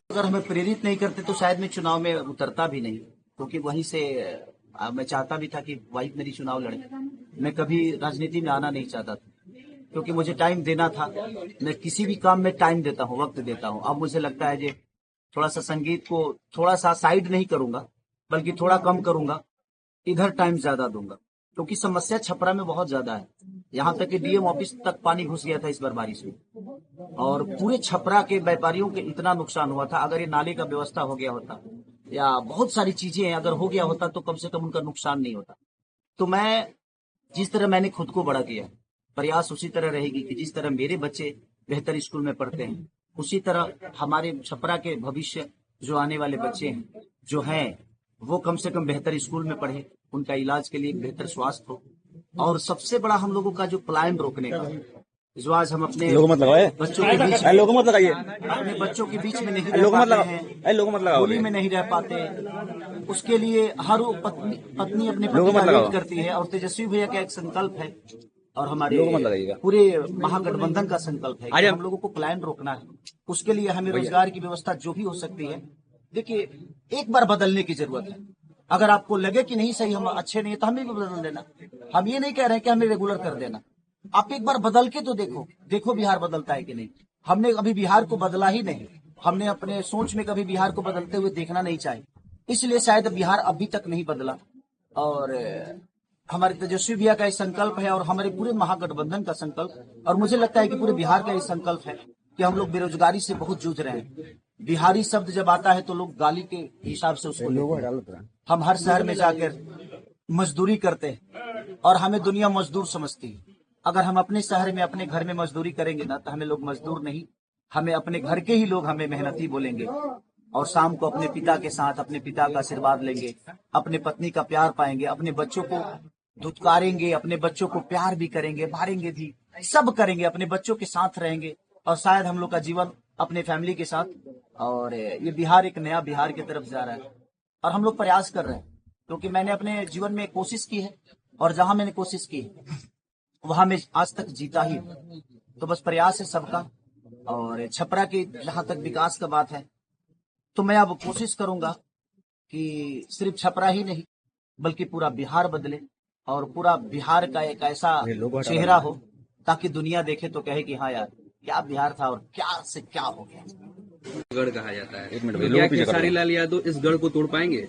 अगर हमें प्रेरित नहीं करते तो शायद मैं चुनाव में उतरता भी नहीं, क्योंकि वहीं से मैं चाहता भी था कि वाइफ मेरी चुनाव लड़े। मैं कभी राजनीति में आना नहीं चाहता था, क्योंकि मुझे टाइम देना था। मैं किसी भी काम में टाइम देता हूँ, वक्त देता हूँ। अब मुझे लगता है कि थोड़ा सा संगीत को थोड़ा सा साइड नहीं करूंगा, बल्कि थोड़ा कम करूंगा, इधर टाइम ज्यादा दूंगा, क्योंकि समस्या छपरा में बहुत ज्यादा है। यहाँ तक कि डीएम ऑफिस तक पानी घुस गया था इस बार बारिश में, और पूरे छपरा के व्यापारियों के इतना नुकसान हुआ था। अगर ये नाले का व्यवस्था हो गया होता या बहुत सारी चीजें अगर हो गया होता तो कम से कम उनका नुकसान नहीं होता। तो मैं जिस तरह मैंने खुद को बड़ा किया, प्रयास उसी तरह रहेगी कि जिस तरह मेरे बच्चे बेहतर स्कूल में पढ़ते हैं, उसी तरह हमारे छपरा के भविष्य जो आने वाले बच्चे हैं जो हैं, वो कम से कम बेहतर स्कूल में पढ़े, उनका इलाज के लिए बेहतर स्वास्थ्य हो। और सबसे बड़ा हम लोगों का जो पलायन रोकने का, जो आज हम अपने लोगों मत लगाए, बच्चों के बीच में, लोगों मत लगाइए, अपने बच्चों के बीच में नहीं लोगों रह मत पाते हैं, लोगों मत लगाओ, होली में नहीं रह पाते, उसके लिए हर वो पत्नी अपने पति का वेट करती है। और तेजस्वी भैया का एक संकल्प है और हमारे पूरे महागठबंधन का संकल्प है कि हम लोगों को पलायन रोकना है। उसके लिए हमें रोजगार की व्यवस्था जो भी हो सकती है। देखिए, एक बार बदलने की जरूरत है। अगर आपको लगे कि नहीं सही, हम अच्छे नहीं है, तो हमें भी बदल देना। हम ये नहीं कह रहे हैं कि हमें रेगुलर कर देना। आप एक बार बदल के तो देखो बिहार बदलता है कि नहीं। हमने अभी बिहार को बदला ही नहीं, हमने अपने सोच में कभी बिहार को बदलते हुए देखना नहीं चाहे, इसलिए शायद बिहार अभी तक नहीं बदला। और हमारे तेजस्वी भैया का एक संकल्प है और हमारे पूरे महागठबंधन का संकल्प, और मुझे लगता है कि पूरे बिहार का एक संकल्प है कि हम लोग बेरोजगारी से बहुत जूझ रहे हैं। बिहारी शब्द जब आता है तो लोग गाली के हिसाब से उसको लेते हैं। हम हर शहर में जाकर मजदूरी करते हैं और हमें दुनिया मजदूर समझती है। अगर हम अपने शहर में अपने घर में मजदूरी करेंगे ना, तो हमें लोग मजदूर नहीं, हमें अपने घर के ही लोग हमें मेहनती बोलेंगे। और शाम को अपने पिता के साथ अपने पिता का आशीर्वाद लेंगे, अपने पत्नी का प्यार पाएंगे, अपने बच्चों को धुतकारेंगे, अपने बच्चों को प्यार भी करेंगे, मारेंगे भी, सब करेंगे, अपने बच्चों के साथ रहेंगे। और शायद हम लोग का जीवन अपने फैमिली के साथ, और ये बिहार एक नया बिहार की तरफ जा रहा है। और हम लोग प्रयास कर रहे हैं, क्योंकि मैंने अपने जीवन में कोशिश की है, और जहां मैंने कोशिश की वहां मैं आज तक जीता ही। तो बस प्रयास है सबका। और छपरा की जहां तक विकास का बात है, तो मैं अब कोशिश करूंगा कि सिर्फ छपरा ही नहीं बल्कि पूरा बिहार बदले, और पूरा बिहार का एक ऐसा चेहरा हो ताकि दुनिया देखे तो कहे कि हाँ यार, क्या बिहार था और क्या से क्या हो गया। गढ़ कहा जाता है, क्या खेसारी लाल यादव इस गढ़ को तोड़ पाएंगे?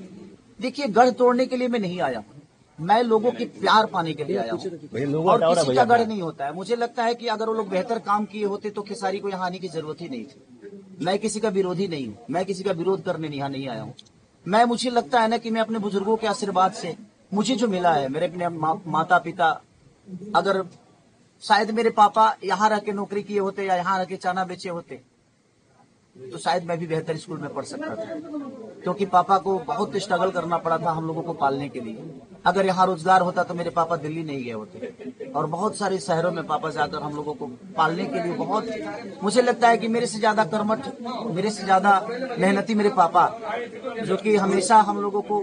देखिए, गढ़ तोड़ने के लिए मैं नहीं आया हूँ, मैं लोगों के प्यार पाने के लिए आया हूँ। और किसी का गढ़ नहीं होता है। मुझे लगता है कि अगर वो लोग बेहतर काम किए होते तो खेसारी को यहाँ आने की जरूरत ही नहीं थी। मैं किसी का विरोधी नहीं हूँ, मैं किसी का विरोध करने यहाँ नहीं आया हूँ। मुझे लगता है ना कि मैं अपने बुजुर्गों के आशीर्वाद से मुझे जो मिला है, मेरे अपने माता पिता, अगर शायद मेरे पापा यहाँ रह के नौकरी किए होते या यहाँ रह के चाना बेचे होते तो शायद मैं भी बेहतर स्कूल में पढ़ सकता था, क्योंकि पापा को बहुत स्ट्रगल करना पड़ा था हम लोगों को पालने के लिए। अगर यहाँ रोजगार होता तो मेरे पापा दिल्ली नहीं गए होते, और बहुत सारे शहरों में पापा जाकर हम लोगों को पालने के लिए बहुत, मुझे लगता है कि मेरे से ज्यादा कर्मठ, मेरे से ज्यादा मेहनती मेरे पापा, जो कि हमेशा हम लोगों को,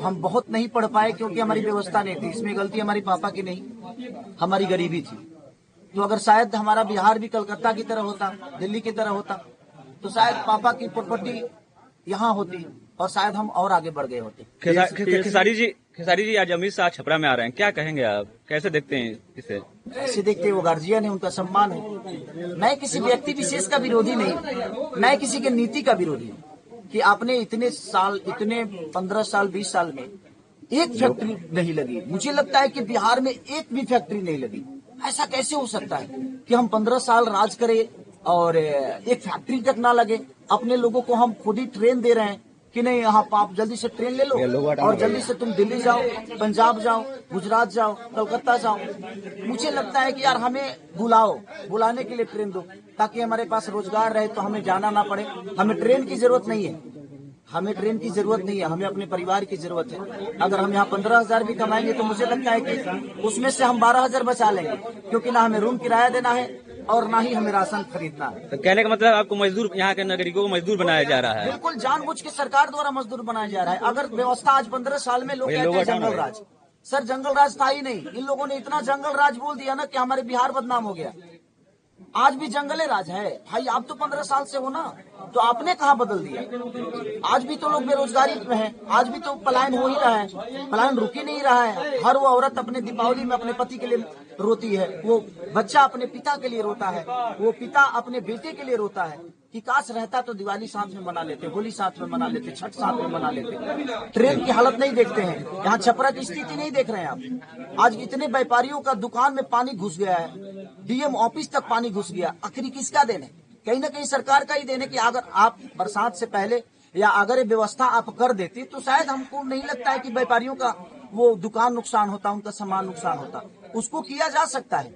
हम बहुत नहीं पढ़ पाए क्योंकि हमारी व्यवस्था नहीं थी। इसमें गलती हमारी पापा की नहीं, हमारी गरीबी थी। तो अगर शायद हमारा बिहार भी कलकत्ता की तरह होता, दिल्ली की तरह होता, तो शायद पापा की प्रॉपर्टी यहाँ होती और शायद हम और आगे बढ़ गए होते। खेसारी जी आज अमित शाह छपरा में आ रहे हैं, क्या कहेंगे आप, कैसे देखते हैं इसे? ऐसे देखते हैं, वो गार्जियन है, उनका सम्मान है। मैं किसी व्यक्ति विशेष का विरोधी नहीं, मैं किसी के नीति का विरोधी हूँ कि आपने इतने साल, इतने 15 साल 20 साल में एक फैक्ट्री नहीं लगी। मुझे लगता है कि बिहार में एक भी फैक्ट्री नहीं लगी। ऐसा कैसे हो सकता है कि हम 15 साल राज करें और एक फैक्ट्री तक ना लगे? अपने लोगों को हम खुद ही ट्रेन दे रहे हैं कि नहीं, यहाँ आप जल्दी से ट्रेन ले लो और जल्दी से तुम दिल्ली जाओ, पंजाब जाओ, गुजरात जाओ, कलकत्ता जाओ। मुझे लगता है कि यार हमें बुलाने के लिए ट्रेन दो, ताकि हमारे पास रोजगार रहे, तो हमें जाना ना पड़े। हमें ट्रेन की जरूरत नहीं है, हमें ट्रेन की जरूरत नहीं है, हमें अपने परिवार की जरूरत है। अगर हम यहाँ 15,000 भी कमाएंगे तो मुझे लगता है कि उसमें से हम 12,000 बचा लेंगे, क्योंकि ना हमें रूम किराया देना है और ना ही हमें राशन खरीदना है। तो कहने का मतलब आपको मजदूर, यहाँ के नागरिकों को मजदूर बनाया जा रहा है? बिल्कुल, जानबूझ के सरकार द्वारा मजदूर बनाया जा रहा है। अगर व्यवस्था आज 15 साल में, लोग कहते हैं जंगल राज, सर जंगल राज था ही नहीं। इन लोगों ने इतना जंगल राज बोल दिया ना कि हमारे बिहार बदनाम हो गया। आज भी जंगले राज है भाई। आप तो 15 साल से हो ना, तो आपने कहाँ बदल दिया? आज भी तो लोग बेरोजगारी में हैं, आज भी तो पलायन हो ही रहा है, पलायन रुक ही नहीं रहा है। हर वो औरत अपने दीपावली में अपने पति के लिए रोती है, वो बच्चा अपने पिता के लिए रोता है, वो पिता अपने बेटे के लिए रोता है कि काश रहता तो दिवाली साथ में मना लेते, होली साथ में मना लेते, छठ साथ में मना लेते। ट्रेन की हालत नहीं देखते हैं, यहाँ छपरा की स्थिति नहीं देख रहे हैं आप। आज इतने व्यापारियों का दुकान में पानी घुस गया है, डीएम ऑफिस तक पानी घुस गया। आखिर किसका देने? कहीं ना कहीं सरकार का ही देने कि अगर आप बरसात से पहले या अगर ये व्यवस्था आप कर देती तो शायद हमको नहीं लगता है कि व्यापारियों का वो दुकान नुकसान होता, उनका सामान नुकसान होता। उसको किया जा सकता है।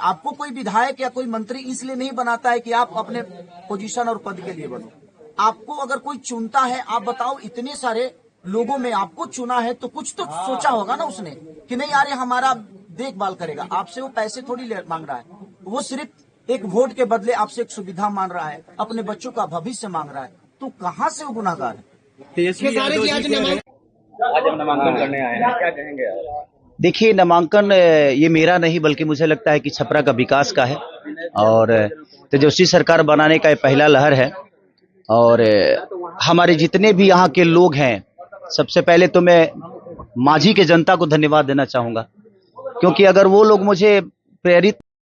आपको कोई विधायक या कोई मंत्री इसलिए नहीं बनाता है कि आप अपने पोजीशन और पद के लिए बनो। आपको अगर कोई चुनता है, आप बताओ इतने सारे लोगों में आपको चुना है तो कुछ तो सोचा होगा ना उसने कि नहीं यार ये हमारा देखभाल करेगा। आपसे वो पैसे थोड़ी मांग रहा है, वो सिर्फ एक वोट के बदले आपसे एक सुविधा मांग रहा है, अपने बच्चों का भविष्य मांग रहा है। तो कहाँ से वो गुनाहगार है? आज हम नामांकन करने आए हैं, क्या कहेंगे आप? देखिए, नामांकन ये मेरा नहीं बल्कि मुझे लगता है कि छपरा का विकास का है और तेजस्वी सरकार बनाने का ये पहला लहर है। और हमारे जितने भी यहाँ के लोग हैं, सबसे पहले तो मैं माझी के जनता को धन्यवाद देना चाहूंगा, क्योंकि अगर वो लोग मुझे प्रेरित